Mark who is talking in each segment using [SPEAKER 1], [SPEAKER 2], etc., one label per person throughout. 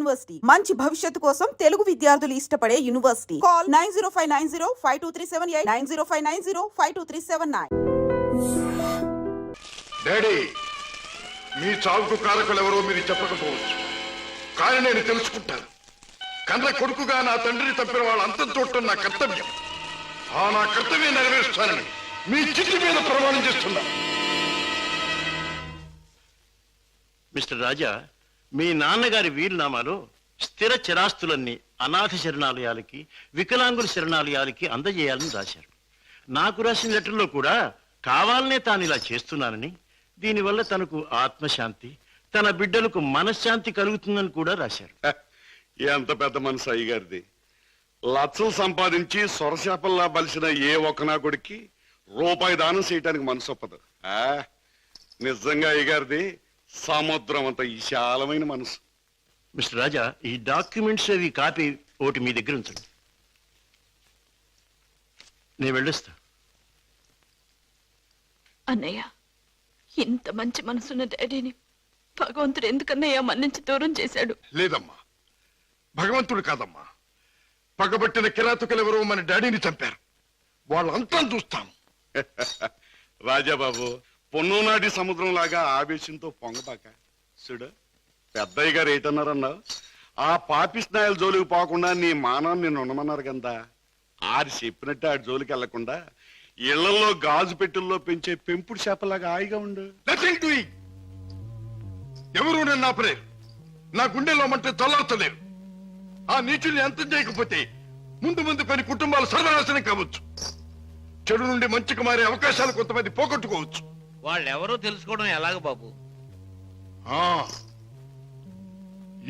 [SPEAKER 1] University మంచి భవిష్యత్తు కోసం తెలుగు విద్యార్థులు ఇష్టపడే యూనివర్సిటీ. కాల్ 9059052378 9059052379.
[SPEAKER 2] డాడీ, మీ చావుకు కారకులు ఎవరో మీరు చెప్పకపోవచ్చు, కానీ నేను తెలుసుకుంటాను. కన్న కొడుకుగా నా తండ్రిని తప్పిన వాళ్ళ అంతం చూడటం నా కర్తవ్యం. ఆ నా కర్తవ్యం నెరవేరుస్తానని మీ చిట్టి మీద ప్రమాణం చేస్తున్నా.
[SPEAKER 3] మిస్టర్ రాజా, మీ నాన్నగారి వీలునామాలో స్థిర చిరాస్తులన్నీ అనాథ శరణాలయాలకి, వికలాంగుల శరణాలయాలకి అందజేయాలని రాశారు. నాకు రాసిన లెటర్లో కూడా కావాలనే తాను ఇలా చేస్తున్నానని, దీనివల్ల తనకు ఆత్మశాంతి, తన బిడ్డలకు మనశ్శాంతి కలుగుతుందని కూడా రాశారు.
[SPEAKER 2] ఎంత పెద్ద మనసు అయ్యగారిది. లక్షలు సంపాదించి సొరశాపల్లా బలిసిన ఏ ఒక్క నా కొడుక్కి రూపాయి దానం చేయటానికి మనసు ఒప్పదు. నిజంగా అయ్యగారిది సముద్రం అంత విశాలమైన మనసు.
[SPEAKER 3] మిస్టర్ రాజా, ఈ డాక్యుమెంట్స్ అవి కాపీ ఒకటి మీ దగ్గర ఉంచండి. నేను వెళ్ళొస్తా.
[SPEAKER 4] అన్నయ్య, ఇంత మంచి మనసున్న డాడీని భగవంతుడు ఎందుకన్నయ్య మన్నించి దూరం చేశాడు?
[SPEAKER 2] లేదమ్మా, భగవంతుడు కాదమ్మా, పగబట్టిన కిరాతకులెవరో మన డాడీని చంపారు. వాళ్ళంతా చూస్తాను. రాజాబాబు, పొన్నునాటి సముద్రం లాగా ఆవేశంతో పొంగబాక. చూడు, పెద్దయ్య గారు ఏటన్నారన్నావు? ఆ పాపిస్నాయాల జోలికి పోకుండా నీ మానాన్ని నిన్ను ఉండమన్నారు కదా. ఆడి చెప్పినట్టు ఆడి జోలికి వెళ్లకుండా ఇళ్లలో గాజు పెట్టెల్లో పెంచే పెంపుడు చేపలాగా హాయిగా ఉండు. ఎవరు నన్ను ఆపలేరు, నా గుండెలో మంటే చల్లార్చలేరు. ఆ నీచుల్ని అంతం చేయకపోతే ముందు ముందు కొన్ని కుటుంబాలు సర్వనాశనం కావచ్చు. చెడు నుండి మంచికి మారే అవకాశాలు కొంతమంది పోగొట్టుకోవచ్చు.
[SPEAKER 5] వాళ్ళెవరో తెలుసుకోవడం ఎలాగ బాబు?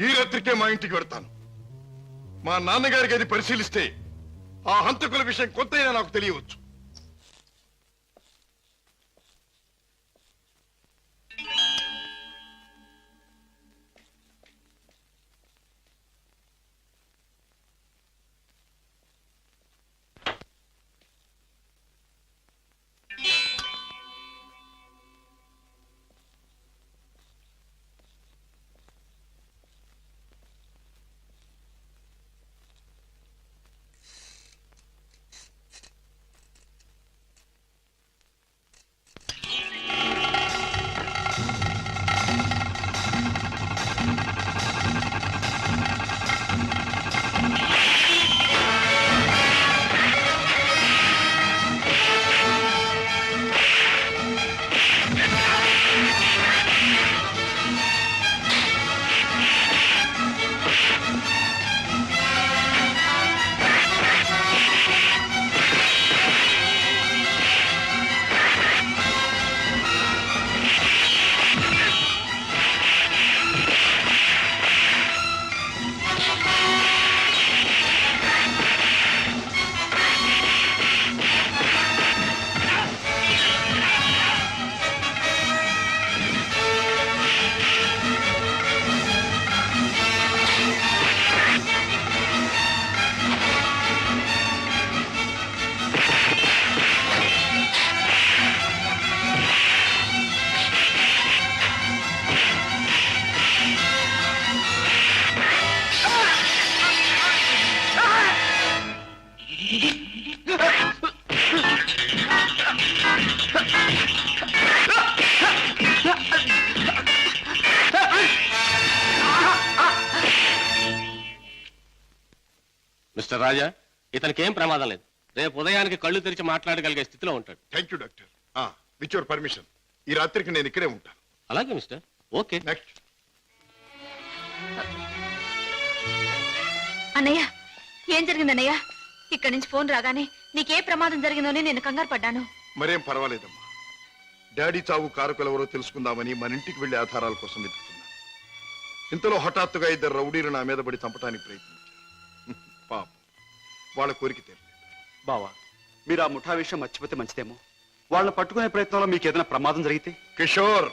[SPEAKER 2] ఈ రాత్రికే మా ఇంటికి వెడతాను. మా నాన్నగారికి అది పరిశీలిస్తే ఆ హంతకుల విషయం కొంతైనా నాకు తెలియవచ్చు.
[SPEAKER 6] మిస్టర్ రాజా, ఇతనికి ఏం ప్రమాదం లేదు. రేపు ఉదయానికి కళ్ళు తెరిచి మాట్లాడగలిగే స్థితిలో ఉంటాడు.
[SPEAKER 2] Thank you doctor. With your permission ఈ రాత్రికి నేను ఇక్కడే ఉంటాను.
[SPEAKER 6] అలాగే మిస్టర్. ఓకే.
[SPEAKER 2] నెక్స్ట్.
[SPEAKER 4] అన్నయ్య, ఏం జరిగింది అన్నయ్య? ఇక్కడి నుంచి ఫోన్ రాగానే నీకే ప్రమాదం జరిగిందోని నేను కంగారు పడ్డాను.
[SPEAKER 2] మరేం పర్వాలేదమ్మా. డాడీ చావు కారకులెవరో తెలుసుకుందామని మన ఇంటికి వెళ్లే ఆధారాల కోసం వెతుకుతున్నాను. ఇంతలో హఠాత్తుగా ఇద్దరు రౌడీలు నా మీద పడి చంపడానికి ప్రయత్నించారు. పాపం, వాళ్ళ కోరిక తీరలేదు.
[SPEAKER 7] బావా, మీరు ఆ ముఠా విషయం మర్చిపోతే మంచిదేమో. వాళ్ళని పట్టుకునే ప్రయత్నంలో మీకు ఏదైనా ప్రమాదం జరిగితే?
[SPEAKER 2] కిషోర్,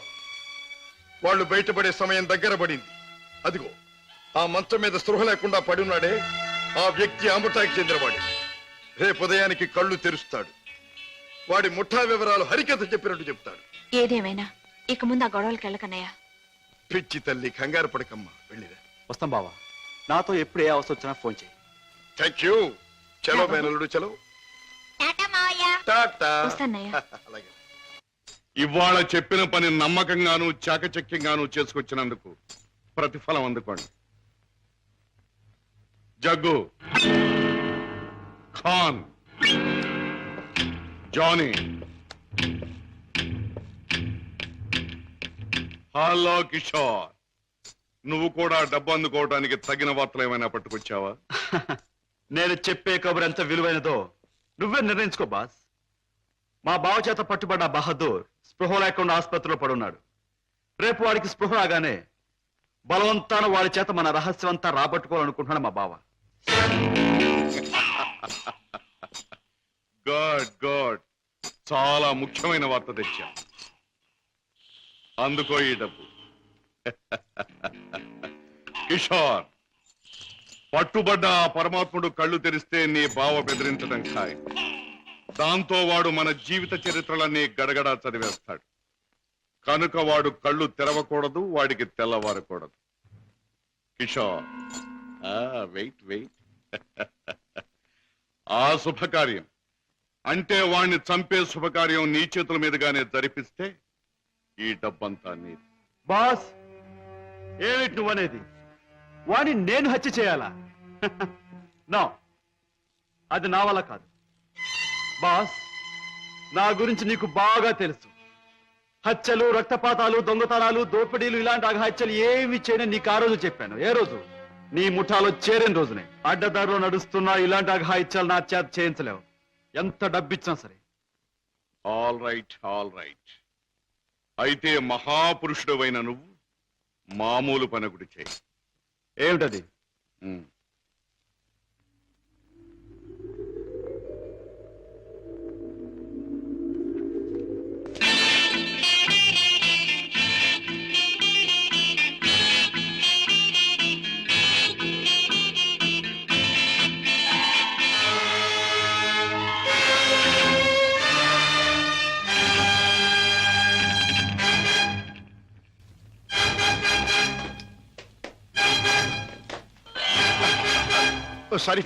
[SPEAKER 2] వాళ్ళు బయటపడే సమయం దగ్గర పడింది. అదిగో ఆ మంచం మీద స్పృహ లేకుండా పడి ఉన్నాడే, ఆ వ్యక్తి ఆ ముఠాకి చెందినవాడు. రేపు ఉదయానికి కళ్ళు తెరుస్తాడు. వాడి ముఠా వివరాలు హరికథ చెప్పినట్టు చెప్తాడు.
[SPEAKER 4] ఏదేమైనా ఇక ముందు ఆ గొడవలకి వెళ్ళకన్నయ్య.
[SPEAKER 2] పిచ్చి తల్లి, కంగారు పడకమ్మా, వెళ్ళిరా.
[SPEAKER 7] వస్తాం బావా. నాతో ఎప్పుడు ఏ అవసరం వచ్చినా ఫోన్ చేయి.
[SPEAKER 2] Thank you. చలో మేనల్లుడు చలో. టాటా.
[SPEAKER 4] వస్తానయ్యా.
[SPEAKER 2] అలాగే. ఇవాళ చెప్పిన పని నమ్మకంగాను చాకచక్యంగాను చేసుకొచ్చినందుకు ప్రతిఫలం అందుకోండి. జగ్గు, ఖాన్, జానీ, హలో కిషోర్, నువ్వు కూడా డబ్బు అందుకోవడానికి తగిన వార్తలు ఏమైనా పట్టుకొచ్చావా?
[SPEAKER 7] నేను చెప్పే కబురు ఎంత విలువైనదో నువ్వే నిర్ణయించుకో బాస్. మా బావ చేత పట్టుబడ్డ బహదూర్ స్పృహ లేకుండా ఆసుపత్రిలో పడున్నాడు. రేపు వాడికి స్పృహ రాగానే బలవంతాన వాడి చేత మన రహస్యం అంతా రాబట్టుకోవాలనుకుంటున్నాడు మా బావ.
[SPEAKER 2] గుడ్ గుడ్, చాలా ముఖ్యమైన వార్త తెచ్చా. అందుకో ఈ డబ్బు. కిషోర్, పట్టుబడ్డ ఆ పరమాత్ముడు కళ్ళు తెరిస్తే నీ బావ బెదిరించడం ఖాయం. దాంతో వాడు మన జీవిత చరిత్రలన్నీ గడగడా చదివేస్తాడు. కనుక వాడు కళ్ళు తెరవకూడదు, వాడికి తెల్లవారకూడదు. Kishore, wait wait. ఆ శుభకార్యం అంటే వాణ్ణి చంపే శుభకార్యం నీ చేతుల మీదుగానే జరిపిస్తే ఈ డబ్బంతా నీది.
[SPEAKER 7] బాస్, ఏమిటి నువ్వనేది? వాడిని నేను హత్య చేయాలా? నో, అది నా వల్ల కాదు. బాస్, నా గురించి నీకు బాగా తెలుసు. హత్యలు, రక్తపాతాలు, దొంగతనాలు, దోపిడీలు ఇలాంటి అఘాత్యలు ఏమి చేయని నీకు ఆ రోజు చెప్పాను. ఏ రోజు? నీ ముఠాలో చేరిన రోజునే. అడ్డదారిలో నడుస్తున్నా ఇలాంటి అఘాయిత్యాలు నా చేత చేయించలేవు, ఎంత డబ్బిచ్చినా సరే.
[SPEAKER 2] All right, all right. అయితే మహాపురుషుడు అయిన నువ్వు మామూలు పని ఒకటి చేయి.
[SPEAKER 7] ఏమిటది?
[SPEAKER 2] సారీ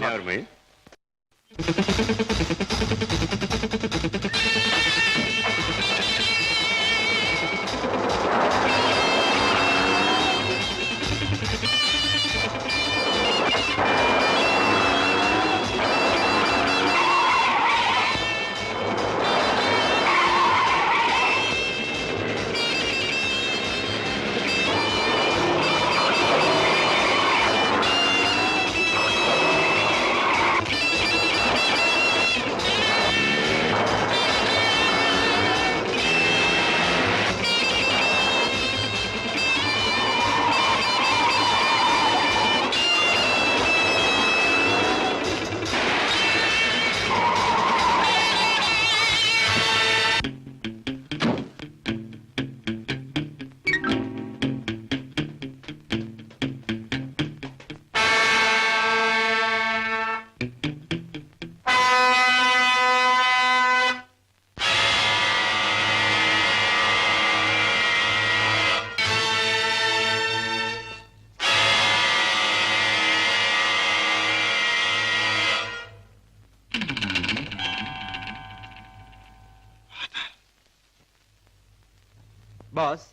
[SPEAKER 7] బాస్,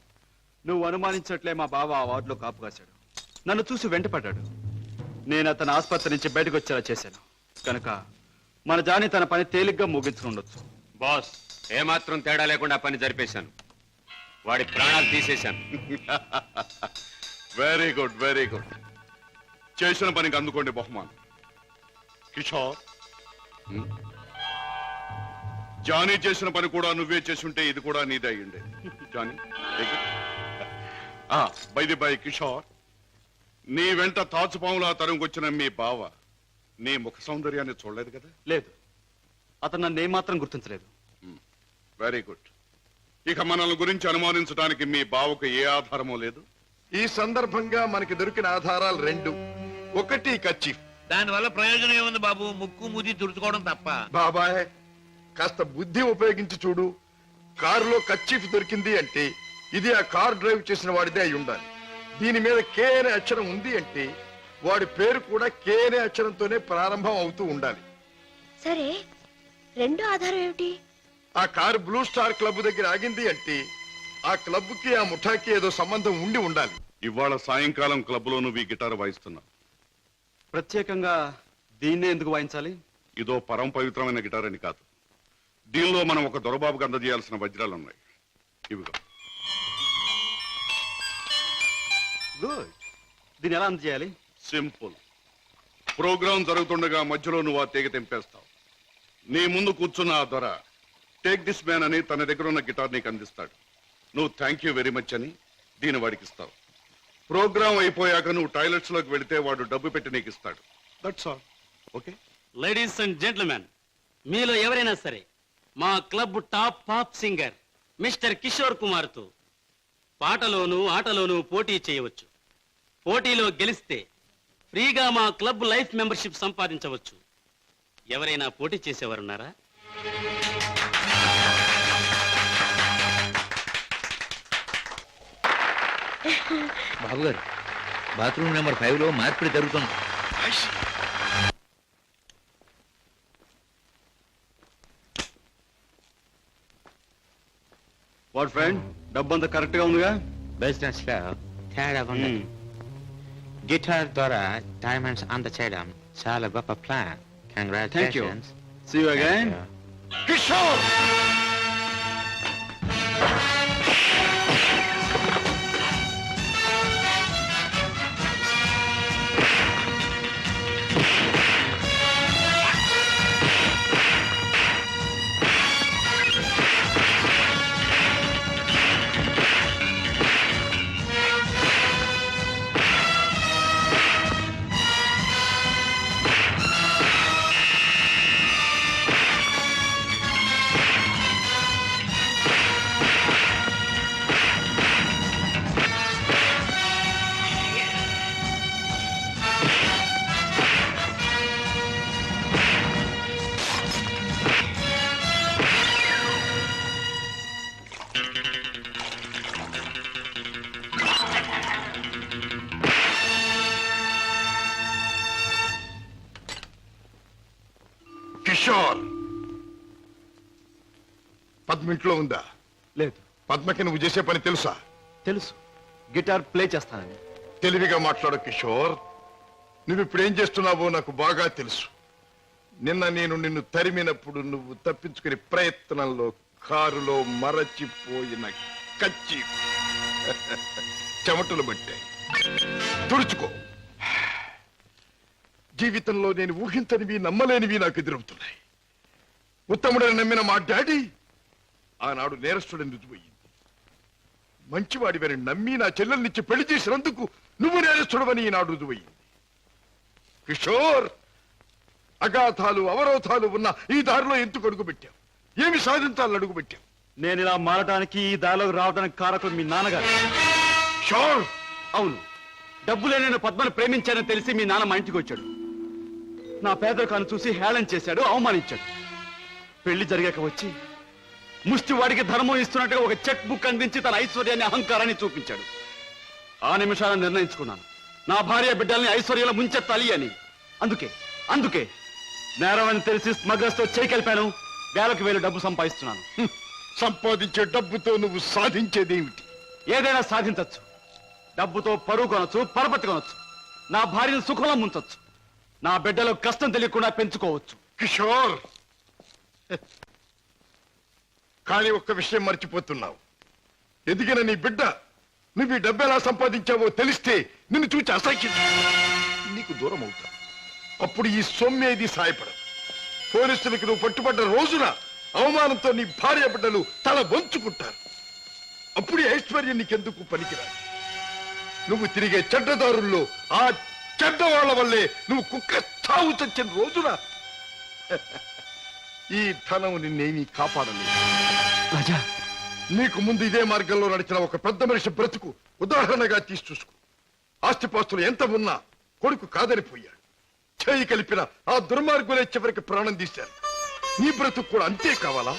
[SPEAKER 7] నువ్వు అనుమానించట్లే మా బావ ఆ వార్డులో కాపు కాశాడు. నన్ను చూసి వెంటపడ్డాడు. నేను అతని ఆసుపత్రి నుంచి బయటకు వచ్చేలా చేశాను. కనుక మన జాని తన పని తేలిగ్గా ముగించుకుండొచ్చు.
[SPEAKER 6] బాస్, ఏమాత్రం తేడా లేకుండా పని జరిపేశాను. వాడి ప్రాణాలు తీసేశాను.
[SPEAKER 2] Very good, very good. చేసిన పనికి అందుకోండి బహుమానం. కిషోర్, జానీ చేసిన పని కూడా నువ్వే చేసుంటే ఇది కూడా నీదే అయ్యుండే. Johnny, by the by Kishore, నీ వెంట తాచుపాములా తరుముకొచ్చిన మీ బావ నీ ముఖ సౌందర్యాన్ని చూడలేదు కదా?
[SPEAKER 7] లేదు, అతను నన్ను ఏమాత్రం గుర్తించలేదు.
[SPEAKER 2] Very good. ఇక మనల్ని గురించి అనుమానించడానికి మీ బావకు ఏ ఆధారమూ లేదు.
[SPEAKER 8] ఈ సందర్భంగా మనకి దొరికిన ఆధారాలు రెండు. ఒకటి కర్చీఫ్.
[SPEAKER 5] దానివల్ల ప్రయోజనం ఏముంది బాబు? ముక్కు ముది తుడుచుకోవడం తప్ప.
[SPEAKER 8] బాబాయ్, కాస్త బుద్ధి ఉపయోగించి చూడు. కారులో కర్చీఫ్ దొరికింది అంటే ఇది ఆ కార్ డ్రైవ్ చేసిన వాడిదే అయి ఉండాలి. దీని మీద కే అనే అక్షరం ఉంది అంటే వాడి పేరు కూడా కే అనే అక్షరంతోనే ప్రారంభం అవుతూ ఉండాలి.
[SPEAKER 9] సరే, రెండో ఆధారం ఏమిటి?
[SPEAKER 8] ఆ కారు బ్లూ స్టార్ క్లబ్ దగ్గర ఆగింది అంటే ఆ క్లబ్కి ఆ ముఠాకి ఏదో సంబంధం ఉండి ఉండాలి.
[SPEAKER 2] ఇవాళ సాయంకాలం క్లబ్లో నువ్వు ఈ గిటార్ వాయిస్తున్నావు.
[SPEAKER 7] ప్రత్యేకంగా దీన్నే ఎందుకు వాయించాలి?
[SPEAKER 2] ఇదో పరమ పవిత్రమైన గిటార్ అని కాదు, దీనిలో మనం ఒక దొరబాబుకు అందజేయాల్సిన వజ్రాలు ఉన్నాయి. ఇవిగో.
[SPEAKER 7] గుడ్. దీన్ని ఎలా అందజేయాలి?
[SPEAKER 2] సింపుల్. ప్రోగ్రాం జరుగుతుండగా మధ్యలో నువ్వు ఆ తీగ తెంపేస్తావు. నీ ముందు కూర్చున్న ఆ దొర టేక్ దిస్ మ్యాన్ అని తన దగ్గర ఉన్న గిటార్ నీకు అందిస్తాడు. నువ్వు థ్యాంక్ యూ వెరీ మచ్ అని దీని వాడికి ఇస్తావు. ప్రోగ్రాం అయిపోయాక నువ్వు టాయిలెట్స్ లోకి వెళితే వాడు డబ్బు పెట్టి నీకు ఇస్తాడు. That's all. Okay?
[SPEAKER 10] Ladies and gentlemen, మీలో ఎవరైనా సరే మా club top pop singer mister Kishore Kumar తో పాటలోనూ ఆటలోనూ పోటీ చేయవచ్చు. పోటీలో గెలిస్తే ఫ్రీగా మా క్లబ్ లైఫ్ మెంబర్షిప్ సంపాదించవచ్చు. ఎవరైనా పోటీ చేసేవారున్నారా?
[SPEAKER 5] బాబు గారు, బాత్రూమ్ నెంబర్ 5లో మార్పిడి జరుగుతుంది.
[SPEAKER 7] వాట్ ఫ్రెండ్, డబ్బంతా కరెక్ట్ గా ఉందిగా?
[SPEAKER 11] బిజినెస్ లో తేడా ఉంది. గిటార్ ద్వారా డైమండ్స్ అందచేయడం చాలా గొప్ప plan. Congratulations.
[SPEAKER 7] See you again.
[SPEAKER 8] Kishore, Kishore, Padma ఇంట్లో ఉందా?
[SPEAKER 7] లేదు.
[SPEAKER 8] పద్మకి నువ్వు చేసే పని తెలుసా?
[SPEAKER 7] తెలుసు, గిటార్ ప్లే చేస్తానని.
[SPEAKER 8] తెలివిగా మాట్లాడు కిషోర్. నువ్వు ఇప్పుడు ఏం చేస్తున్నావో నాకు బాగా తెలుసు. నిన్న నేను నిన్ను తరిమినప్పుడు నువ్వు తప్పించుకునే ప్రయత్నంలో కారులో మరచిపోయిన కచ్చి చెమటలు పట్టాయి. తుడుచుకో. జీవితంలో నేను ఊహించనివి నమ్మలేనివి నాకు ఎదురవుతున్నాయి. ఉత్తముడని నమ్మిన మా డాడీ ఆనాడు నేరస్తుడని రుజువయ్యింది. మంచివాడివని నమ్మి నా చెల్లెల్నిచ్చి పెళ్లి చేసినందుకు నువ్వు నేరస్తుడవని ఈనాడు రుజువయ్యింది. కిషోర్, అగాధాలు అవరోధాలు ఉన్న ఈ దారిలో ఎందుకు అడుగు పెట్టావు? ఏమి సాధించాలని అడుగు పెట్టావు?
[SPEAKER 7] నేను ఇలా మారడానికి, ఈ దారిలోకి రావడానికి కారకులు మీ నాన్నగారు.
[SPEAKER 8] కిషోర్,
[SPEAKER 7] అవును, డబ్బులే నేను పద్మను ప్రేమించానని తెలిసి మీ నాన్న మా ఇంటికి వచ్చాడు. నా పేదరికాన్ని చూసి హేళన చేశాడు, అవమానించాడు. పెళ్లి జరిగాక వచ్చి ముష్టి వాడికి ధర్మం ఇస్తున్నట్టుగా ఒక చెక్ బుక్ అందించి తన ఐశ్వర్యాన్ని, అహంకారాన్ని చూపించాడు. ఆ నిమిషాలను నిర్ణయించుకున్నాను, నా భార్య బిడ్డల్ని ఐశ్వర్యంలో ముంచెత్తాలి అని. అందుకే నేరం అని తెలిసి స్మగ్లర్స్ తో చేయి కలిపాను. వేలకు వేలు డబ్బు సంపాదిస్తున్నాను.
[SPEAKER 8] సంపాదించే డబ్బుతో నువ్వు సాధించేదేమిటి?
[SPEAKER 7] ఏదైనా సాధించచ్చు. డబ్బుతో పరువు కొనొచ్చు, పరపతి కొనొచ్చు, నా భార్యను సుఖంలో ముంచొచ్చు, నా బిడ్డలో కష్టం తెలియకుండా పెంచుకోవచ్చు.
[SPEAKER 8] కిషోర్, కానీ ఒక్క విషయం మర్చిపోతున్నావు. ఎదిగిన నీ బిడ్డ నువ్వు ఈ డబ్బు ఎలా సంపాదించావో తెలిస్తే నిన్ను చూచి అసహ్యం నీకు దూరం అవుతా. అప్పుడు ఈ సొమ్మేది సాయపడదు. పోలీసులకు నువ్వు పట్టుబడ్డ రోజున అవమానంతో నీ భార్య బిడ్డలు తల వంచుకుంటారు. అప్పుడు ఈ ఐశ్వర్యం నీకెందుకు పనికిరాదు. నువ్వు తిరిగే చెడ్డదారుల్లో ఆ చెడ్డవాళ్ల వల్లే నువ్వు కుక్క చావు చచ్చిన రోజున ఈ ధనం నిన్నేమీ కాపాడలేదు.
[SPEAKER 7] రాజా,
[SPEAKER 8] నీకు ముందు ఇదే మార్గంలో నడిచిన ఒక పెద్ద మనిషి బ్రతుకు ఉదాహరణగా తీసి చూసుకో. ఆస్తిపాస్తులు ఎంత ఉన్నా కొడుకు కాదనిపోయాడు. చేయి కలిపిన ఆ దుర్మార్గులే చివరికి ప్రాణం తీశారు. నీ బ్రతుకు కూడా అంతే కావాలా?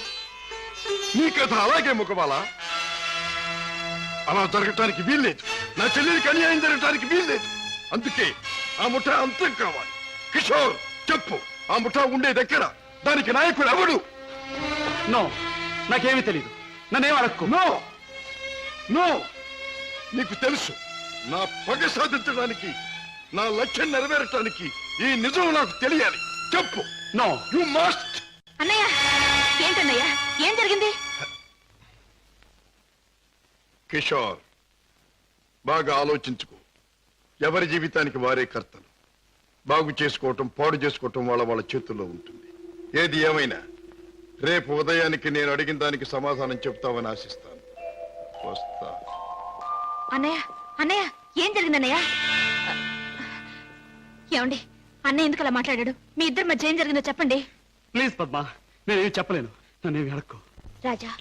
[SPEAKER 8] నీ కథ అలాగే ముగవాలా? అలా జరగటానికి వీల్లేదు. నా చెల్లెలికి అన్యాయం జరగటానికి వీల్లేదు. అందుకే ఆ ముఠా అంతం కావాలి. కిషోర్ చెప్పు, ఆ ముఠా ఉండేదెక్కడ? దానికి నాయకుడు ఎవడు?
[SPEAKER 7] నో, నాకేమీ తెలీదు. నన్నేం అడక్కు.
[SPEAKER 8] నో నో, నీకు తెలుసు. నా పగ సాధించడానికి, నా లక్ష్యం నెరవేరటానికి ఈ నిజం నాకు తెలియాలి. చెప్పు.
[SPEAKER 7] No,
[SPEAKER 8] you must.
[SPEAKER 9] అన్నయ్య, ఏంటన్నయ్య, ఏం జరిగింది?
[SPEAKER 8] కిషోర్, బాగా ఆలోచించుకో. ఎవరి జీవితానికి వారే కర్తలు. బాగు చేసుకోవటం, పాడు చేసుకోవటం వాళ్ళ చేతుల్లో ఉంటుంది. ఏది ఏమైనా రేపు ఉదయానికి నేను అడిగిన దానికి సమాధానం చెప్తావని ఆశిస్తాను. వస్తా.
[SPEAKER 9] అన్నయ్య, అన్నయ్య, ఏం జరిగింది అన్నయ్య? ఏమండి, అన్నయ్య ఎందుకు అలా మాట్లాడాడు? మీ ఇద్దరి మధ్య ఏం జరిగిందో చెప్పండి.
[SPEAKER 7] ప్లీజ్ పద్మ, నేనేమి చెప్పలేను. నన్నేమి అడక్కు.
[SPEAKER 9] రాజా,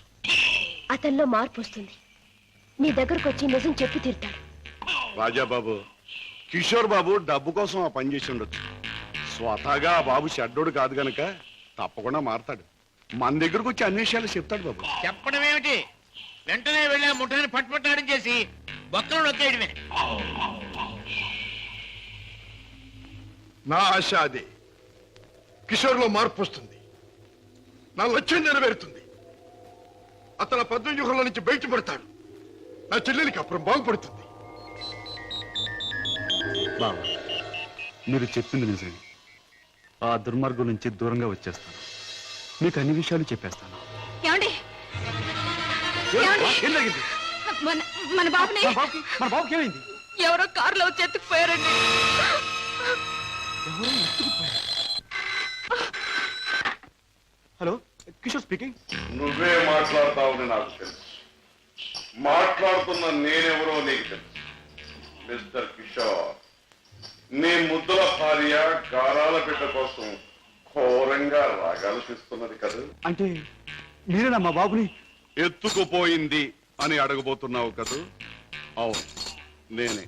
[SPEAKER 9] అతనిలో మార్పు వస్తుంది. నీ దగ్గరకు వచ్చి నిజం చెప్పి తీరుతాడు.
[SPEAKER 2] రాజాబాబు, కిషోర్ బాబు డబ్బు కోసం ఆ పని చేసి ఉండొచ్చు. స్వతహాగా ఆ బాబు షడ్డోడు కాదు గనక తప్పకుండా మారతాడు. మన దగ్గరకు వచ్చి అన్ని విషయాలు చెప్తాడు బాబు.
[SPEAKER 11] చెప్పడం ఏమిటి? వెంటనే వెళ్ళి ఆ ముఠాన్ని పట్టుపట్టాడం చేసి బొక్కలు నొక్కేయడమే.
[SPEAKER 8] నా ఆశ అదే. కిషోర్లో మార్పు వస్తుంది. నా లక్ష్యం నెరవేరుతుంది. అతను పద్మవ్యూహంలో నుంచి బయటపడతాడు. నా చెల్లెలికి అప్పుడు బాగుపడుతుంది.
[SPEAKER 7] బాబా, మీరు చెప్పింది నిజమే. ఆ దుర్మార్గం నుంచి దూరంగా వచ్చేస్తాను. మీకు అన్ని విషయాలు చెప్పేస్తాను.
[SPEAKER 9] ఏమండి,
[SPEAKER 7] ఏం జరిగింది?
[SPEAKER 9] మన బాబుని
[SPEAKER 7] మన బాబుకి ఏమైంది?
[SPEAKER 4] ఎవరో కారులో వచ్చి ఎత్తుకుపోయారండి.
[SPEAKER 7] Hello, Kishore speaking.
[SPEAKER 2] నువ్వే మాట్లాడతావని నాకు తెలుసు. మాట్లాడుతున్న నేనెవరో నీకు తెలుసు. మిస్టర్ కిషోర్, నీ ముద్దుల భార్య గారాల బిడ్డ కోసం ఘోరంగా రాగాలు తీస్తున్నది కదా.
[SPEAKER 7] అంటే మీరేనా మా బాబుని
[SPEAKER 2] ఎత్తుకుపోయింది అని అడగబోతున్నావు కదూ? అవును, నేనే.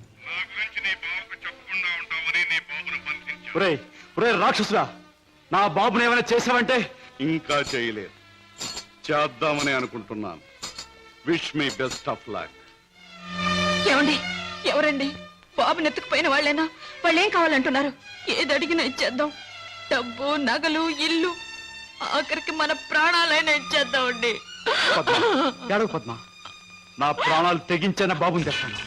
[SPEAKER 7] ఒరే రాక్షసురా, నా బాబుని ఏమైనా చేసావంటే?
[SPEAKER 2] ఇంకా చేయలేదు, చేద్దామని అనుకుంటున్నాను. Wish me best of luck.
[SPEAKER 4] ఏమండి, ఎవరండి? బాబుని ఎత్తుకుపోయిన వాళ్ళేనా? వాళ్ళేం కావాలంటున్నారు? ఏది అడిగినా ఇచ్చేద్దాం. డబ్బు, నగలు, ఇల్లు, ఆఖరికి మన ప్రాణాలైనా ఇచ్చేద్దామండి.
[SPEAKER 7] ఏడవ పద్మ, నా ప్రాణాలు తెగించిన బాబుని తెస్తాను.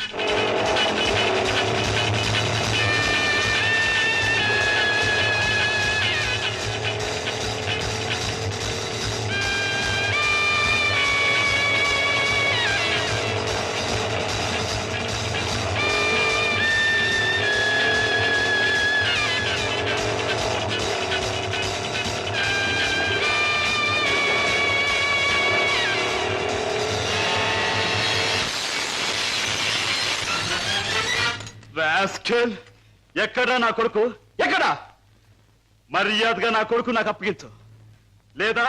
[SPEAKER 7] రాస్కెల్, ఎక్కడా నా కొడుకు? ఎక్కడా? మర్యాదగా నా కొడుకు నాకు అప్పగించు, లేదా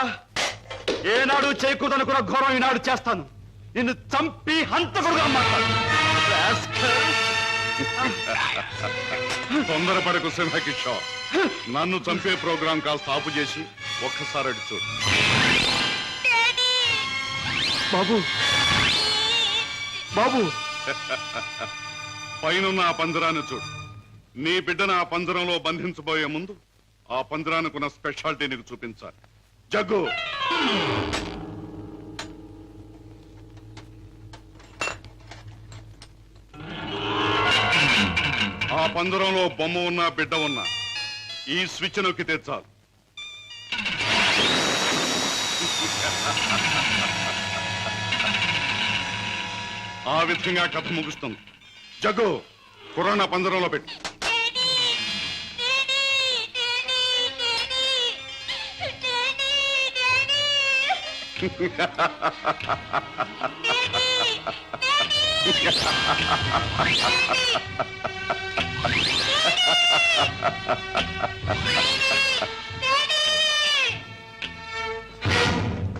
[SPEAKER 7] ఏనాడు చేయకూడదనుకున్న ఘోరం ఈనాడు చేస్తాను. నిన్ను చంపి హంతకుడుగా మాట్లాడు.
[SPEAKER 2] తొందరపడకు సింహకిషోర్. నన్ను చంపే ప్రోగ్రాం కాస్త ఆపు చేసి ఒక్కసారి అటు చూడు.
[SPEAKER 7] బాబు, బాబు,
[SPEAKER 2] పైనున్న ఆ పంజరాన్ని చూడు. నీ బిడ్డను ఆ పంజరంలో బంధించబోయే ముందు ఆ పంజరానికున్న స్పెషాలిటీ నీకు చూపించాలి. జగ్గు, ఆ పంజరంలో బొమ్మ ఉన్నా బిడ్డ ఉన్నా ఈ స్విచ్ నొక్కితే చాలు. ఆ విధంగా కథ ముగుస్తుంది. జగ్గు, కుర్రాన్న పంజరంలో పెట్టు.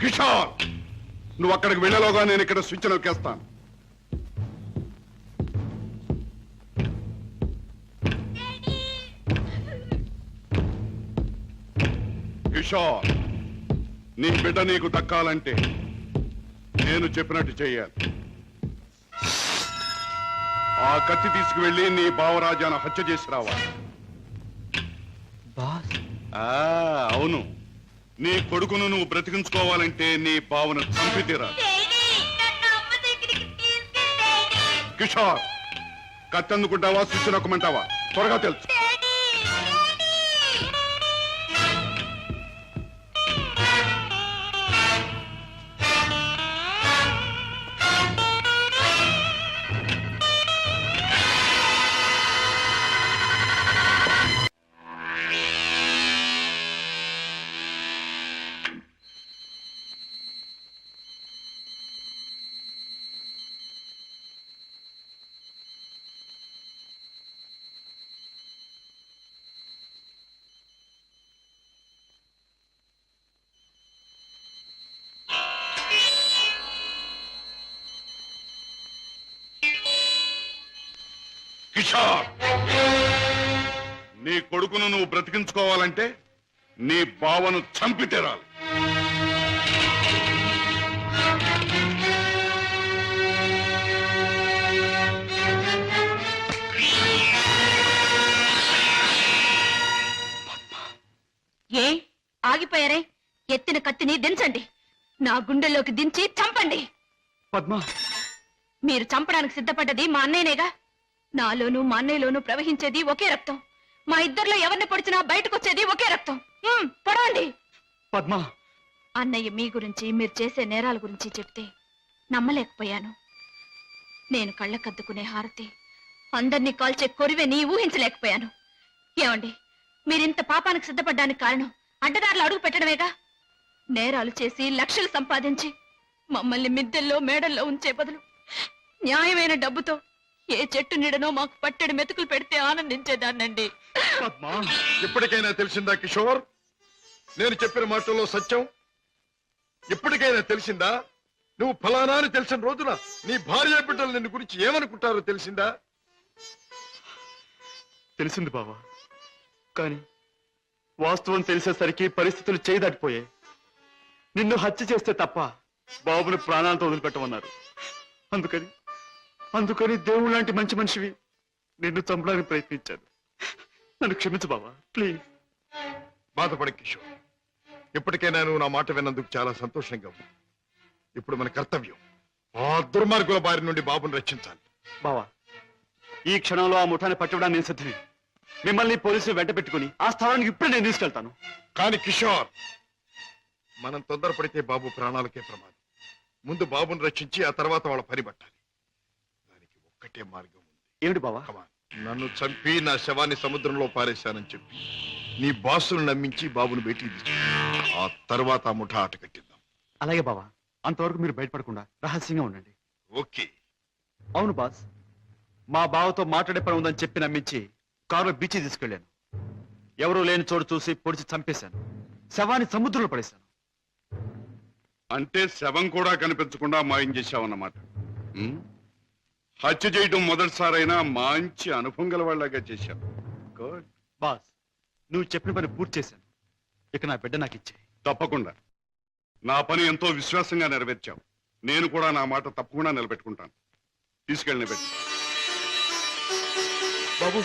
[SPEAKER 2] కిషోర్, నువ్వు అక్కడికి వెళ్ళలోగా నేను ఇక్కడ స్విచ్ నొక్కేస్తాను. కిషోర్, నీ బిడ్డ నీకు దక్కాలంటే నేను చెప్పినట్టు చెయ్యాలి. ఆ ఆ కత్తి తీసుకువెళ్ళి నీ బావరాజాను హత్య చేసి రావాలి.
[SPEAKER 5] బాస్
[SPEAKER 2] అవును, నీ కొడుకును నువ్వు బ్రతికించుకోవాలంటే నీ బావను చంపితీరా. కిషోర్, కత్తి అందుకుంటావా స్విచ్ నొక్కమంటావా? త్వరగా తెలుసు. కిషోర్, నీ కొడుకును నువ్వు బ్రతికించుకోవాలంటే నీ బావను చంపి తీరాలి.
[SPEAKER 4] ఏ ఆగిపోయారే? ఎత్తిన కత్తిని దించండి, నా గుండెల్లోకి దించి చంపండి.
[SPEAKER 7] పద్మ,
[SPEAKER 4] మీరు చంపడానికి సిద్ధపడ్డది మా అన్నయ్యనేగా. నాలోనూ మా అన్నయ్యలోనూ ప్రవహించేది ఒకే రక్తం. మా ఇద్దరిలో ఎవరిని పొడిచినా బయటకొచ్చేది ఒకే రక్తం. పొడవండి.
[SPEAKER 7] పద్మ,
[SPEAKER 4] అన్నయ్య మీ గురించి, మీరు చేసే నేరాల గురించి చెప్తే నమ్మలేకపోయాను. నేను కళ్ళకద్దుకునే హారతి, అందరినీ కాల్చే కొరివెని ఊహించలేకపోయాను. ఏమండి, మీరింత పాపానికి సిద్ధపడ్డానికి కారణం అడ్డదారులు అడుగు పెట్టడమేగా. నేరాలు చేసి లక్షలు సంపాదించి మమ్మల్ని మిద్దెల్లో మేడల్లో ఉంచే బదులు న్యాయమైన డబ్బుతో ఏ చెట్టు నీడనో మాకు పట్టెడు మెతుకులు పెడితే ఆనందించేదాన్నండి.
[SPEAKER 8] ఇప్పటికైనా తెలిసిందా కిషోర్? నేను చెప్పిన మాటల్లో సత్యం ఇప్పటికైనా తెలిసిందా? నువ్వు ఫలానా అని తెలిసిన రోజున నీ భార్య బిడ్డలు నిన్ను గురించి ఏమనుకుంటారో తెలిసిందా?
[SPEAKER 7] తెలిసింది బావా, కానీ వాస్తవం తెలిసేసరికి పరిస్థితులు చేయదాటిపోయాయి. నిన్ను హత్య చేస్తే తప్ప బాబుని ప్రాణాలతో వదిలిపెట్టమన్నారు. అందుకని దేవుడు లాంటి మంచి మనిషివి నిన్ను చంపడానికి ప్రయత్నించాను. నన్ను క్షమించు బావా, ప్లీజ్.
[SPEAKER 8] బాధపడి కిషోర్, ఇప్పటికైనా నువ్వు నా మాట విన్నందుకు చాలా సంతోషంగా ఉంది. ఇప్పుడు మన కర్తవ్యం ఆ దుర్మార్గుల బారి నుండి బాబుని రక్షించాలి.
[SPEAKER 7] బావా, ఈ క్షణంలో ఆ ముఠాన్ని పట్టుకోవడానికి నేను సిద్ధమే. మిమ్మల్ని పోలీసులు వెంట పెట్టుకుని ఆ స్థానానికి ఇప్పుడే నేను తీసుకెళ్తాను.
[SPEAKER 8] కానీ కిషోర్, మనం తొందరపడితే బాబు ప్రాణాలకే ప్రమాదం. ముందు బాబుని రక్షించి ఆ తర్వాత వాళ్ళ పని పట్టాలి. దానికి ఒక్కటే మార్గం ఉంది.
[SPEAKER 7] ఏమిటి బావా?
[SPEAKER 8] నన్ను చంపి నా శవాన్ని సముద్రంలో పారేశానని చెప్పి నీ బాసును నమ్మించి బాబును బయటికి తీసుకు, ఆ తర్వాత ఆ ముఠా ఆట కట్టిద్దాం.
[SPEAKER 7] అలాగే బావా, అంతవరకు మీరు బయటపడకుండా రహస్యంగా ఉండండి.
[SPEAKER 8] ఓకే.
[SPEAKER 7] అవును బాస్, మా బావతో మాట్లాడే పని ఉందని చెప్పి నమ్మించి కారులో బీచ్ తీసుకెళ్లాను. ఎవరూ లేని చోటు చూసి పొడిచి చంపేశాను. శవాన్ని సముద్రంలో పడేశాను.
[SPEAKER 2] అంటే శవం కూడా కనిపించకుండా మాయం చేశావన్నమాట. హత్య చేయడం మొదటిసారైనా మంచి అనుభవం గల వాళ్ళగా చేశావు. గుడ్.
[SPEAKER 7] బాస్, నువ్వు చెప్పిన పని పూర్తి చేశాను. ఇక నా బిడ్డ నాకు ఇచ్చే.
[SPEAKER 2] తప్పకుండా. నా పని ఎంతో విశ్వాసంగా నెరవేర్చావు. నేను కూడా నా మాట తప్పకుండా నిలబెట్టుకుంటాను. తీసుకెళ్ళి పెట్టి
[SPEAKER 7] బాబు.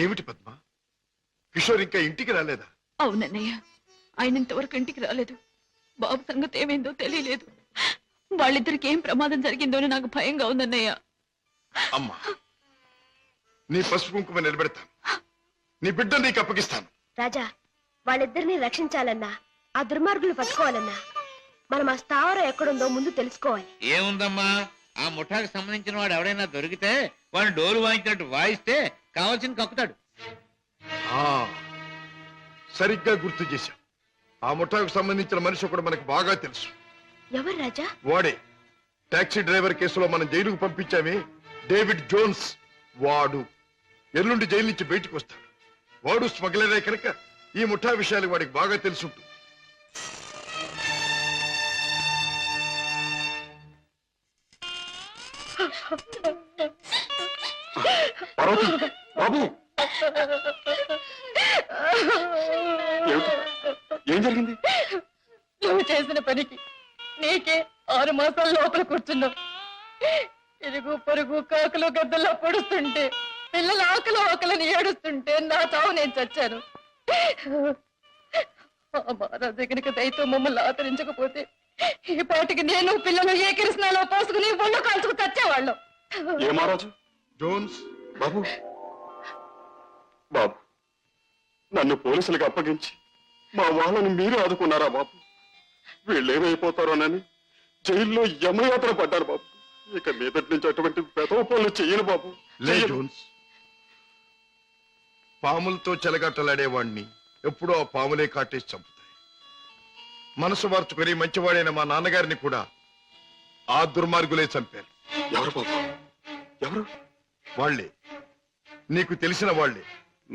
[SPEAKER 8] ఏమిటి పద్మ, కిషోర్ ఇంకా ఇంటికి రాలేదా?
[SPEAKER 4] అవునన్నయ్య, ఆయన ఇంతవరకు ఇంటికి రాలేదు. బాబు సంగతి ఏమైందో తెలియలేదు. వాళ్ళిద్దరికి ఏం ప్రమాదం జరిగిందో అని నాకు భయంగా ఉందన్నయ్య.
[SPEAKER 8] అమ్మా, నీ పసుపు కుంకుమ నిలబెడతాను. నీ బిడ్డ నీకు అప్పగిస్తాను.
[SPEAKER 9] రాజా, వాళ్ళిద్దరిని రక్షించాలన్నా, ఆ దుర్మార్గులు పట్టుకోవాలన్నా మనం ఆ స్థావరం ఎక్కడుందో ముందు తెలుసుకోవాలి.
[SPEAKER 11] ఏముందమ్మా, ఆ ముఠాకి సంబంధించిన వాడు ఎవడైనా దొరికితే వాడిని డోలు వాయించినట్టు వాయిస్తే కావాల్సింది కక్కుతాడు.
[SPEAKER 8] సరిగ్గా గుర్తు చేశాం. ఆ ముఠాకు సంబంధించిన మనిషి ఒకడు మనకు బాగా తెలుసు.
[SPEAKER 9] ఎవరు రాజా?
[SPEAKER 8] వాడే టాక్సీ డ్రైవర్ కేసులో మనం జైలుకు పంపించామే, డేవిడ్ జోన్స్. వాడు ఎల్లుండి జైలు నుంచి బయటకు వస్తాడు. వాడు స్మగ్లరే కనుక ఈ ముఠా విషయాలు వాడికి బాగా తెలుసుంటుంది.
[SPEAKER 7] బాబు,
[SPEAKER 2] ఏం జరిగింది?
[SPEAKER 4] నువ్వు చేసిన పనికి నీకే 6 మాసాల లోపల కూర్చున్నావు. ఇరుగు పొరుగు కాకులు గద్దల్లో పొడుస్తుంటే, పిల్లల ఆకలని ఏడుస్తుంటే నా చావు నేను చచ్చాను. ఆ మహారాజు కనుక దయతో మమ్మల్ని ఆదరించకపోతే ఈ పాటికి నేను పిల్లలు ఏ కిరసనాలో పోసుకుని ఒళ్ళు కాల్చుకు చచ్చేవాళ్ళం.
[SPEAKER 2] ఏ మహారాజు?
[SPEAKER 8] జోన్స్,
[SPEAKER 2] బాబు బాబు, నన్ను పోలీసులకు అప్పగించి మా వాళ్ళని మీరు ఆదుకున్నారా బాబు? వీళ్ళేమైపోతారోనని జైల్లో యమయాత్ర పడ్డారు బాబు. ఇక మీదటి నుంచి అటువంటి పెదవ పనులు చెయ్యను బాబు.
[SPEAKER 8] లే జోన్స్. పాములతో చెలగట్టలాడేవాణ్ణి ఎప్పుడూ ఆ పాములే కాటేసి చంపుతాయి. మనసు మార్చుకొని మంచివాడైన మా నాన్నగారిని కూడా ఆ దుర్మార్గులే చంపారు.
[SPEAKER 2] ఎవరు బాబు? ఎవరు?
[SPEAKER 8] వాళ్లే, నీకు తెలిసిన వాళ్లే.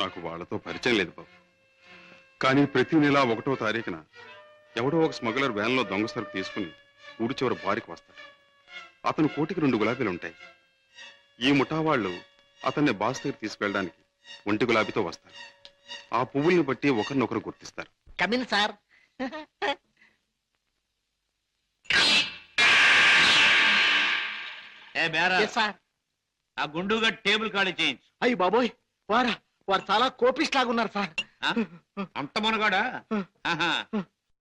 [SPEAKER 2] నాకు వాళ్ళతో పరిచయం లేదు బాబు. కానీ ప్రతి నెల 1వ తారీఖున ఎవడో ఒక స్మగ్లర్ వ్యాన్లో దొంగ సరుకు తీసుకుని ఊరి చివరి బారికి వస్తాడు. అతను కోటికి 2 గులాబీలు ఉంటాయి. ఈ ముఠా వాళ్ళు అతన్ని బాస్ దగ్గర తీసుకెళ్ళడానికి 1 గులాబీతో వస్తారు. ఆ పువ్వుల్ని బట్టి ఒకరినొకరు గుర్తిస్తారు.
[SPEAKER 11] Come in sir. ఏ బేరా సార్, ఆ గుండుగా టేబుల్ ఖాళీ చేయించు.
[SPEAKER 3] అయ్యి బాబోయ్, వారు చాలా కోపిస్ట్ లాగున్నారు సార్.
[SPEAKER 11] అంత మనగాడా? ఆహా,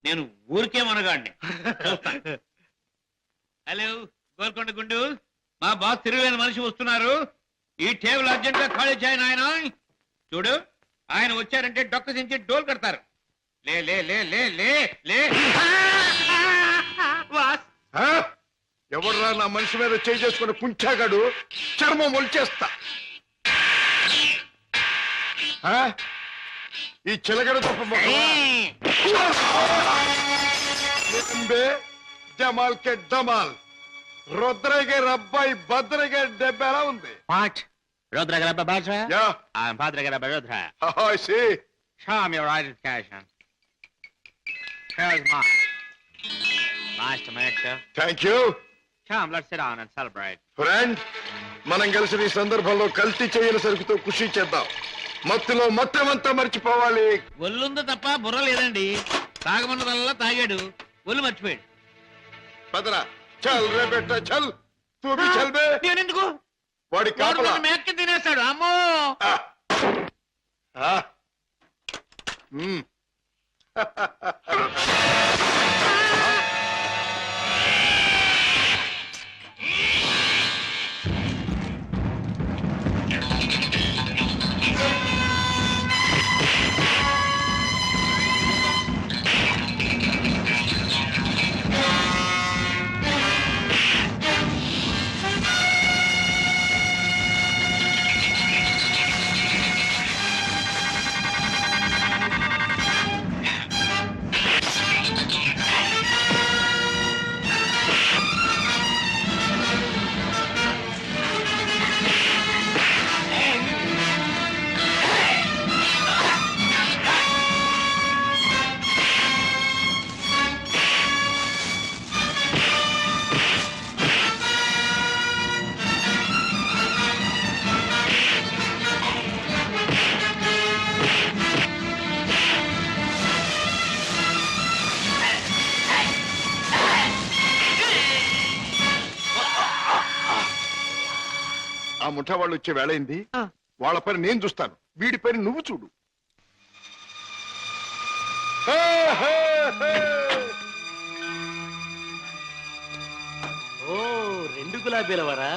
[SPEAKER 11] నేను ఊరికే మనగాడిని. హలో గోల్కొండ గుండు, మా బాస్ తిరుగులేని మనిషి వస్తున్నారు. ఈ టేబుల్ అర్జెంట్ గా ఖాళీ చేయను. ఆయన చూడు, ఆయన వచ్చారంటే డొక్క దించి డోల్ కడతారు. లే లే లే లే లే లే. బాస్,
[SPEAKER 8] ఎవడరా నా మనిషి మీద చేయి చేసుకుని కుంచాగాడు? చర్మం ఒలిచేస్తా. ఈ చిలగడ తప్ప జమాల్ కే డమాల్. రుద్రయ్య గారి అబ్బాయి భద్రయ్య గారి దెబ్బ ఎలా ఉంది?
[SPEAKER 11] Rodra grabba Bajra?
[SPEAKER 8] Yeah.
[SPEAKER 11] I'm Padre grabba Rodra.
[SPEAKER 8] Oh, I see.
[SPEAKER 11] Show me your identification. Here's mine. Nice to meet you.
[SPEAKER 8] Thank you.
[SPEAKER 11] Come, let's sit down and celebrate.
[SPEAKER 8] Friend, మనం కలిసి ఈ సందర్భంలో కల్తీ చేయని సరుకుతో ఖుషి చేద్దాం. మత్తులో మొత్తమంతా మర్చిపోవాలి.
[SPEAKER 11] ఒళ్ళుంది తప్ప బుర్ర లేదండి. తాగమన్నదల్లా తాగాడు, ఒళ్ళు మర్చిపోయాడు.
[SPEAKER 8] పదరా, చల్ రే బెట్ట, చల్. తూ భీ చల్ బే.
[SPEAKER 11] నేనెందుకు?
[SPEAKER 8] వాడి కాపలా
[SPEAKER 11] మేక్కి తినేస్తాడు. అమ్మో.
[SPEAKER 8] ఆ ముఠా వాళ్ళు వచ్చే వేళైంది. వాళ్ళ పని నేను చూస్తాను, వీడి పని నువ్వు చూడు.
[SPEAKER 10] ఓ 2 గులాబీల వారా?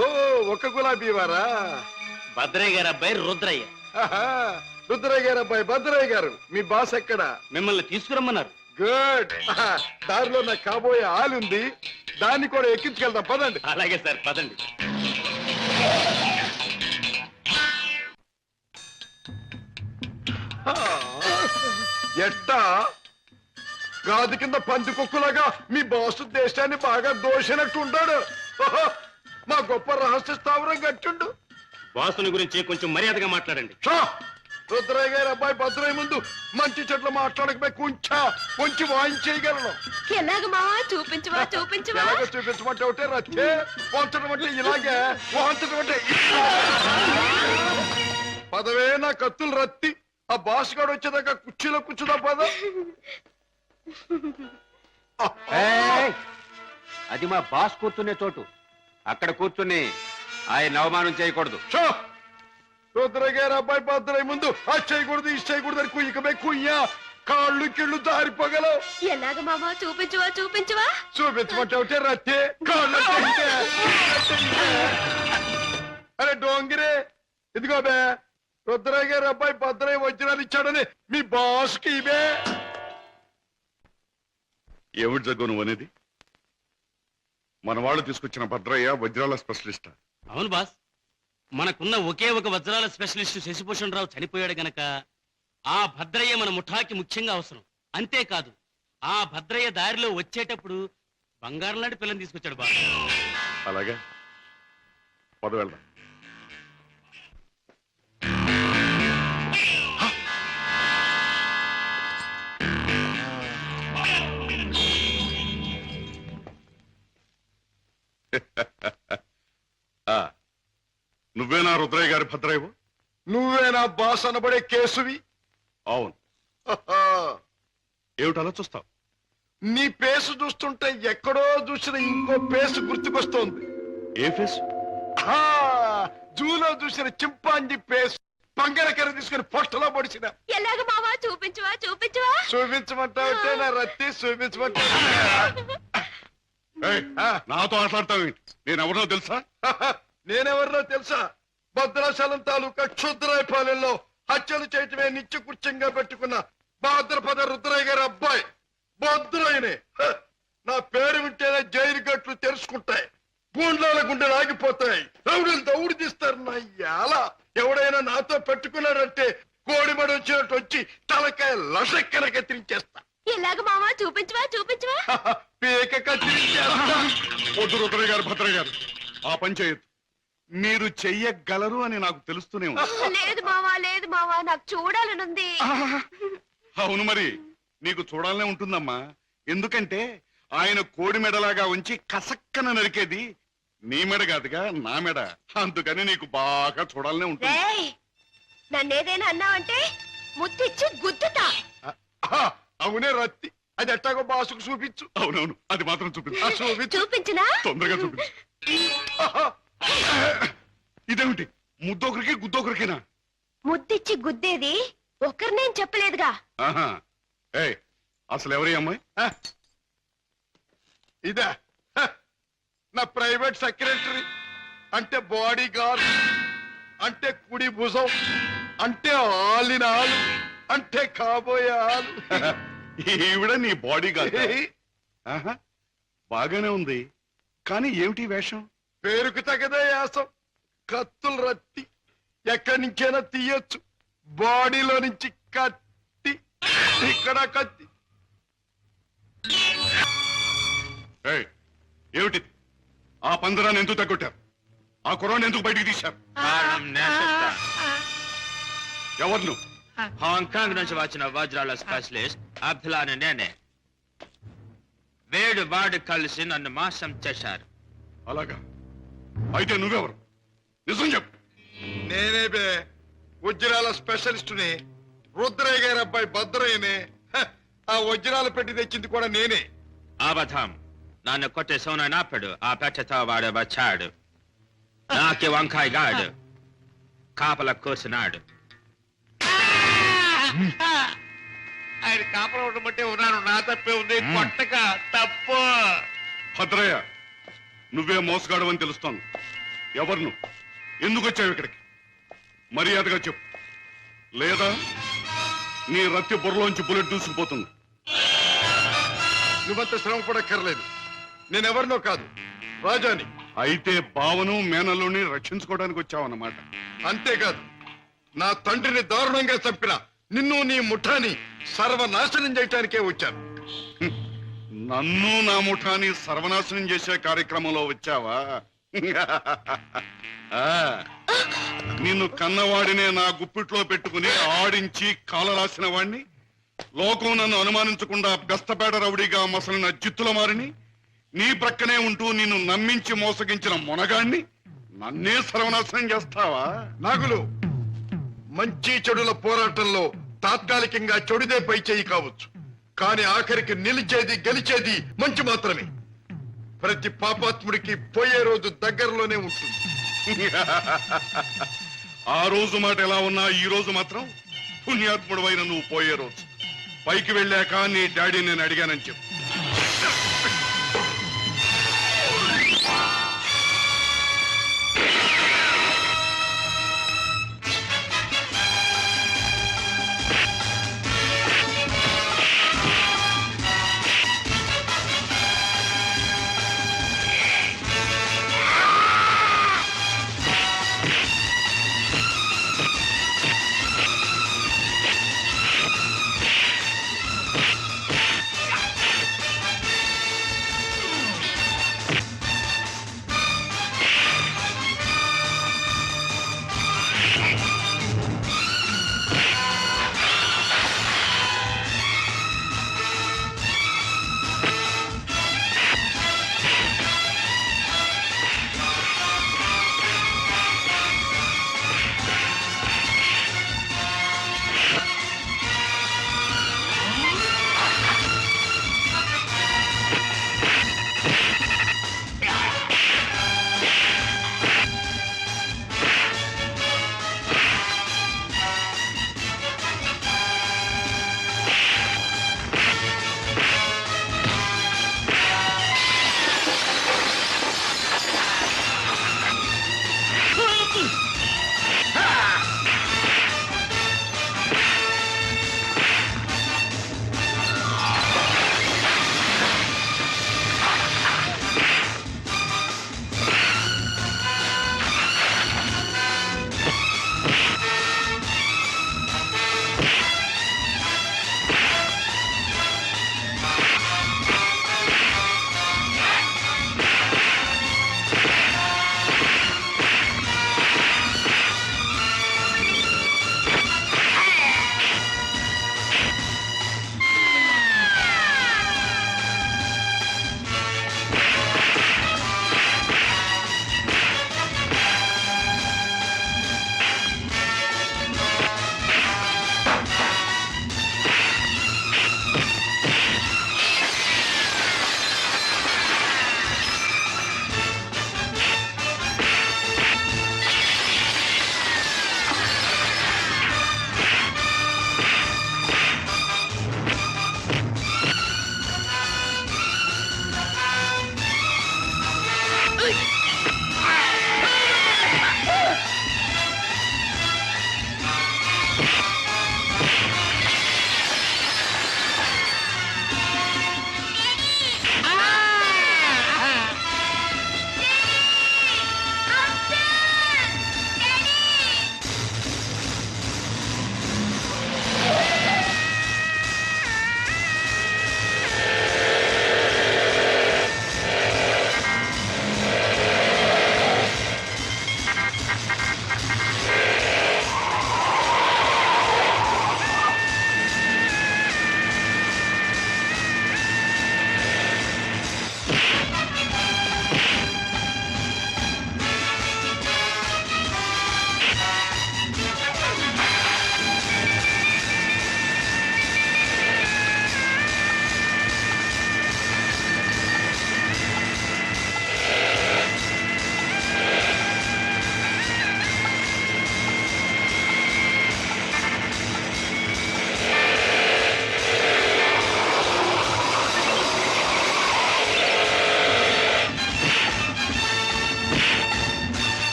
[SPEAKER 8] ఓ 1 గులాబీ వారా?
[SPEAKER 10] భద్రయ్య గారి అబ్బాయి రుద్రయ్య.
[SPEAKER 8] రుద్రయ్య గారు అబ్బాయి భద్రయ్య గారు. మీ బాస్ ఎక్కడ?
[SPEAKER 10] మిమ్మల్ని తీసుకురమ్మన్నారు.
[SPEAKER 8] గుడ్. దారిలో నా కాబోయే ఆలుంది, దాన్ని కూడా ఎక్కించుకెళ్దాం. పదండి.
[SPEAKER 10] అలాగే సార్, పదండి.
[SPEAKER 8] ఎట్టా గాది కింద పంది కుక్కులాగా మీ బాసు దేశాన్ని బాగా దోషినట్టు ఉంటాడు. మా గొప్ప రహస్య స్థావరం కట్టిండు.
[SPEAKER 10] వాసుని గురించి కొంచెం మర్యాదగా మాట్లాడండి.
[SPEAKER 8] రుద్రయ్య గారి అబ్బాయి భద్రయ్య ముందు మంచి చెట్లు మాట్లాడకపోయి కొంచెం వాయించేయగలను.
[SPEAKER 9] ఎలాగమా చూపించవా చూపించవా?
[SPEAKER 8] ఎలాగ చూపించమంటే ఒకటే రచ్చే, వంచడం అంటే ఇలాగే, వాంచడం అంటే పదవే నా కత్తులు రత్తి ఆ బాస్ గారు వచ్చేదాకా కుర్చీలో కూర్చుదా పద.
[SPEAKER 10] అది మా బాస్ కూర్చునే చోటు. అక్కడ కూర్చుని ఆయన అవమానం చేయకూడదు.
[SPEAKER 8] రుద్రయ్య గారు అబ్బాయి భద్రయ్య ముందు అది చేయకూడదు ఇది చేయకూడదు అని కుయ్యకమే కుయ్యా కాళ్ళు కిళ్ళు జారిపోగలవు.
[SPEAKER 9] ఎలాగ మావా చూపించువా చూపించువా.
[SPEAKER 8] చూపించమంటే రత్తే కాళ్ళు అరే డోంగిరే ఇదిగో బే రుద్రయ్య గారు అబ్బాయి భద్రయ్య వజ్రాలు ఇచ్చాడని మీ బాస్ కి ఇవే.
[SPEAKER 2] ఏమిటి జగ్గు నువ్వు అనేది? మన వాళ్ళు తీసుకొచ్చిన భద్రయ్య వజ్రాల స్పెషలిస్ట్.
[SPEAKER 10] అవును బాస్, మనకున్న ఒకే ఒక వజ్రాల స్పెషలిస్ట్ శశిభూషణ్ రావు చనిపోయాడు గనక ఆ భద్రయ్య మన ముఠాకి ముఖ్యంగా అవసరం. అంతేకాదు ఆ భద్రయ్య దారిలో వచ్చేటప్పుడు బంగారం లాంటి పిల్లని తీసుకొచ్చాడు బాస్.
[SPEAKER 2] అలాగే పద వెళ్దాం. నువ్వేనా రుద్రయ్య గారి భద్రయ్యవు?
[SPEAKER 8] నువ్వేనా బాస్ అనబడే కేసువి?
[SPEAKER 2] అవును. ఏమిటి అలా చూస్తావు?
[SPEAKER 8] నీ పేసు చూస్తుంటే ఎక్కడో చూసిన ఇంకో పేసు గుర్తుకొస్తోంది.
[SPEAKER 2] ఏ ఫేస్?
[SPEAKER 8] జూలో చూసిన చింపాంజీ పేసు. పంగరకర తీసుకుని పొట్టలో పొడిచిన.
[SPEAKER 9] ఎలాగ మావా చూపించువా చూపించువా.
[SPEAKER 8] చూపించమంటావుంటే నా రత్తి చూపించమంటా.
[SPEAKER 2] నాతో మాట్లాడతావేంటి? నేనెవరో తెలుసా?
[SPEAKER 8] నేనెవరినో తెలుసా? భద్రాచలం తాలూకా క్షుద్రాయపాలెంలో హత్యలు చేయటమే నిత్య కృత్యంగా పెట్టుకున్న భాద్రపద రుద్రయ్య గారి అబ్బాయి భద్రయ్యనే. నా పేరు వింటేనే జైలు గట్లు తెరుచుకుంటాయి, గూండ్లాల గుండెలు ఆగిపోతాయి, రౌడీలు దౌడు తీస్తారు. నా యాల ఎవడైనా నాతో పెట్టుకున్నాడంటే కోడిమడి వచ్చినట్టు వచ్చి తలకాయ లసక్కన కత్తిరించేస్తా.
[SPEAKER 9] ఎలాగ మావా చూపించువా చూపించువా.
[SPEAKER 8] పీక కత్తిరించేస్తా.
[SPEAKER 2] వద్దు రుద్రయ్య గారు, భద్రయ్య గారు, ఆ పని చేయొద్దు. మీరు చెయ్యగలరు అని నాకు తెలుస్తూనే ఉంది.
[SPEAKER 9] లేదు మావా నాకు చూడాలనుంది.
[SPEAKER 2] అవును మరి, నీకు చూడాలనే ఉంటుందమ్మా. ఎందుకంటే ఆయన కోడి మెడలాగా ఉంచి కసక్కన నరికేది నీ మెడ కాదుగా, నా మెడ. అందుకని నీకు బాగా చూడాలనే ఉంటుంది.
[SPEAKER 9] నన్నేదైనా అన్నావంటే ముద్దిచ్చి గుద్దుతా.
[SPEAKER 8] అవునే రత్తి, అది ఎట్టాగో బాసుకు చూపించు.
[SPEAKER 2] అవునవును, అది మాత్రం చూపించు.
[SPEAKER 9] చూపించినా?
[SPEAKER 2] తొందరగా చూపించు. ఇదేమిటి, ముద్దొకరికి గుద్దొకరికినా?
[SPEAKER 9] ముద్దిచ్చి గుద్దేది ఒకరినేం చెప్పలేదుగా.
[SPEAKER 2] అసలు ఎవరి అమ్మాయి?
[SPEAKER 8] ఇదా నా ప్రైవేట్ సెక్రటరీ, అంటే బాడీ గార్డ్, అంటే కుడి భుజం, అంటే ఆలిన ఆలు, అంటే కాబోయే ఆలు.
[SPEAKER 2] ఈవిడ నీ బాడీ గార్డ్? బాగానే ఉంది, కానీ ఏమిటి వేషం?
[SPEAKER 8] పేరుకు తగదే యాసం. కత్తులు రత్తి ఎక్కడి నుంచైనా తీయొచ్చు. బాడీలో నుంచి కత్తి, ఇక్కడ కత్తి.
[SPEAKER 2] ఏమిటి ఆ పందరాన్ని ఎందుకు తగ్గొట్టారు? ఆ కుర్రాన్ని ఎందుకు బయటికి తీశారు? ఎవరు నువ్వు?
[SPEAKER 11] హాంకాంగ్ నుంచి వచ్చిన వజ్రాల స్పెషలిస్ట్ అబ్దుల్లాని నేనే. వేడు వాడు కలిసి నన్ను మోసం చేశారు.
[SPEAKER 2] అలాగా? అయితే నువ్వెవరు? నిజం చెప్పు.
[SPEAKER 8] నేనే బే వజ్రాల స్పెషలిస్టుని, రుద్రయ్య గారి అబ్బాయి భద్రయ్యనే. ఆ వజ్రాలు పెట్టి తెచ్చింది కూడా నేనే.
[SPEAKER 11] అబద్ధం. నన్ను కొట్టే సోన నాపడు ఆ పెట్టతో వాడు వచ్చాడు. నాకి వంకాయ గాడు కాపల కూసినాడు. ఆయన కాపల ఉండమంటే ఉన్నాను, నా తప్పే ఉంది. కొట్టక తప్పు.
[SPEAKER 2] భద్రయ్య, నువ్వే మోసగాడవని తెలుస్తోంది. ఎవరు నువ్వు? ఎందుకు వచ్చావు ఇక్కడికి? మర్యాదగా చెప్పు, లేదా నీ రత్తి బుర్రలోంచి బుల్లెట్ దూసుకుపోతుంది.
[SPEAKER 8] నువ్వంత శ్రమ పడక్కర్లేదు. నేనెవరినో కాదు, రాజాని.
[SPEAKER 2] అయితే బావను మేనల్లుని రక్షించుకోవడానికి వచ్చావన్నమాట.
[SPEAKER 8] అంతేకాదు, నా తండ్రిని దారుణంగా చంపిన నిన్ను నీ ముఠాని సర్వనాశనం చేయటానికే వచ్చాను.
[SPEAKER 2] నన్ను నా ముఠాని సర్వనాశనం చేసే కార్యక్రమంలో వచ్చావా? నిన్ను కన్నవాడినే నా గుప్పిట్లో పెట్టుకుని ఆడించి కాలరాసిన వాడిని, లోకం నన్ను అనుమానించకుండా బెస్తపేట రౌడీగా మసలిన జిత్తుల మారిని, నీ ప్రక్కనే ఉంటూ నిన్ను నమ్మించి మోసగించిన మొనగాణ్ణి నన్నే సర్వనాశనం చేస్తావా?
[SPEAKER 8] నాగులు, మంచి చెడుల పోరాటంలో తాత్కాలికంగా చెడుదే పై చేయి కావచ్చు, కానీ ఆఖరికి నిలిచేది గెలిచేది మంచి మాత్రమే. ప్రతి పాపాత్ముడికి పోయే రోజు దగ్గరలోనే ఉంటుంది.
[SPEAKER 2] ఆ రోజు మాట ఎలా ఉన్నా ఈ రోజు మాత్రం పుణ్యాత్ముడు నువ్వు పోయే రోజు. పైకి వెళ్ళాక నీ డాడీ నేను అడిగానని చెప్పు.